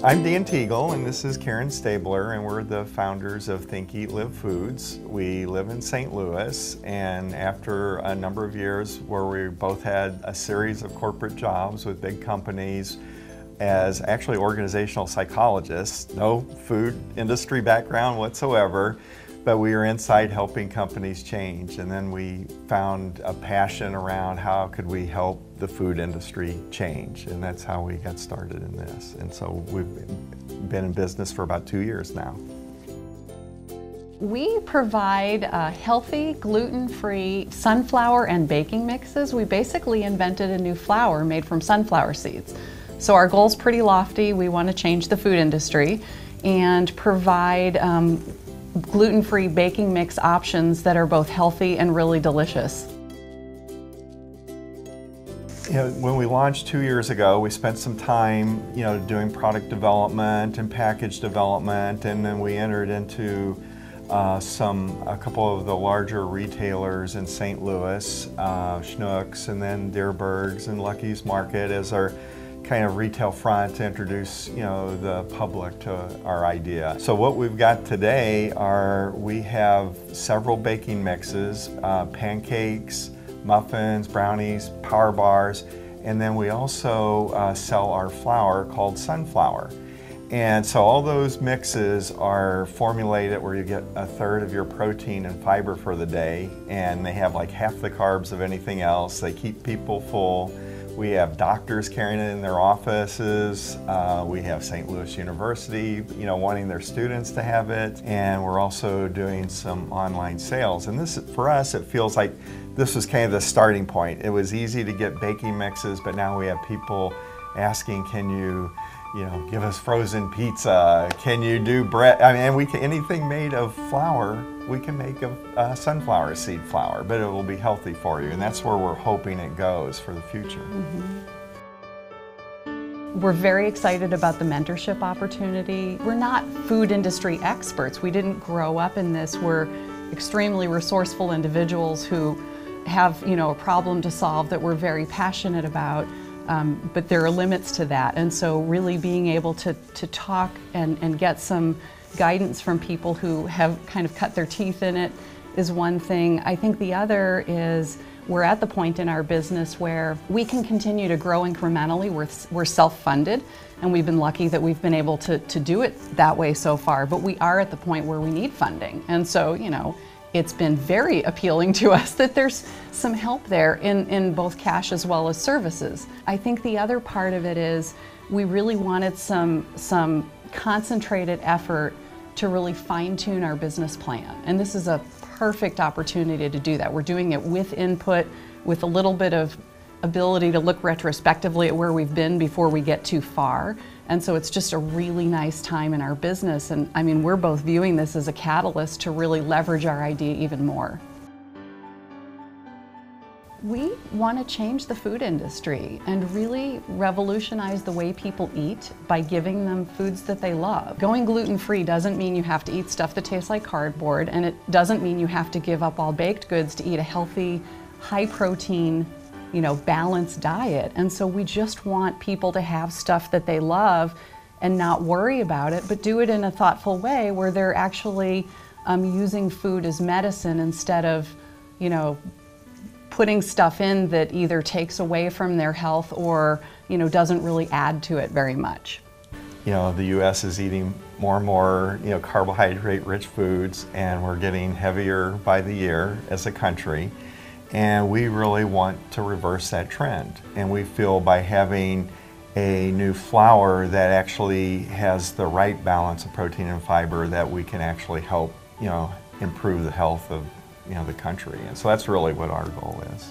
I'm Dan Teagle, and this is Karen Stabler, and we're the founders of Think.Eat.Live Foods. We live in St. Louis, and after a number of years where we both had a series of corporate jobs with big companies as actually organizational psychologists, no food industry background whatsoever, but we were inside helping companies change. And then we found a passion around how could we help the food industry change, and that's how we got started in this. And so we've been in business for about 2 years now. We provide healthy, gluten-free sunflower and baking mixes. We basically invented a new flour made from sunflower seeds. So our goal's pretty lofty. We want to change the food industry and provide gluten-free baking mix options that are both healthy and really delicious. You know, when we launched 2 years ago, we spent some time, doing product development and package development, and then we entered into a couple of the larger retailers in St. Louis, Schnucks, and then Deerbergs and Lucky's Market as our kind of retail front to introduce, the public to our idea. So what we've got today we have several baking mixes, pancakes, muffins, brownies, power bars, and then we also sell our flour called sunflower. And so all those mixes are formulated where you get a third of your protein and fiber for the day, and they have like half the carbs of anything else. They keep people full. We have doctors carrying it in their offices. We have St. Louis University, wanting their students to have it. And we're also doing some online sales. And this, for us, it feels like this was kind of the starting point. It was easy to get baking mixes, but now we have people asking, can you give us frozen pizza? Can you do bread? I mean, anything made of flour, we can make a sunflower seed flour, but it will be healthy for you, and that's where we're hoping it goes for the future. We're very excited about the mentorship opportunity. We're not food industry experts. We didn't grow up in this. We're extremely resourceful individuals who have, a problem to solve that we're very passionate about. But there are limits to that, and so really being able to talk and get some guidance from people who have kind of cut their teeth in it is one thing. I think the other is we're at the point in our business where we can continue to grow incrementally. We're self-funded, and we've been lucky that we've been able to do it that way so far, but we are at the point where we need funding. And so, it's been very appealing to us that there's some help there in both cash as well as services. I think the other part of it is we really wanted some concentrated effort to really fine-tune our business plan. And this is a perfect opportunity to do that. We're doing it with input, with a little bit of ability to look retrospectively at where we've been before we get too far. And so it's just a really nice time in our business. And I mean, we're both viewing this as a catalyst to really leverage our idea even more. We want to change the food industry and really revolutionize the way people eat by giving them foods that they love. Going gluten-free doesn't mean you have to eat stuff that tastes like cardboard, and it doesn't mean you have to give up all baked goods to eat a healthy, high-protein, balanced diet. And so we just want people to have stuff that they love and not worry about it, but do it in a thoughtful way where they're actually using food as medicine instead of, putting stuff in that either takes away from their health or, doesn't really add to it very much. The U.S. is eating more and more, carbohydrate-rich foods, and we're getting heavier by the year as a country. And we really want to reverse that trend. And we feel by having a new flour that actually has the right balance of protein and fiber that we can actually help, improve the health of, the country. And so that's really what our goal is.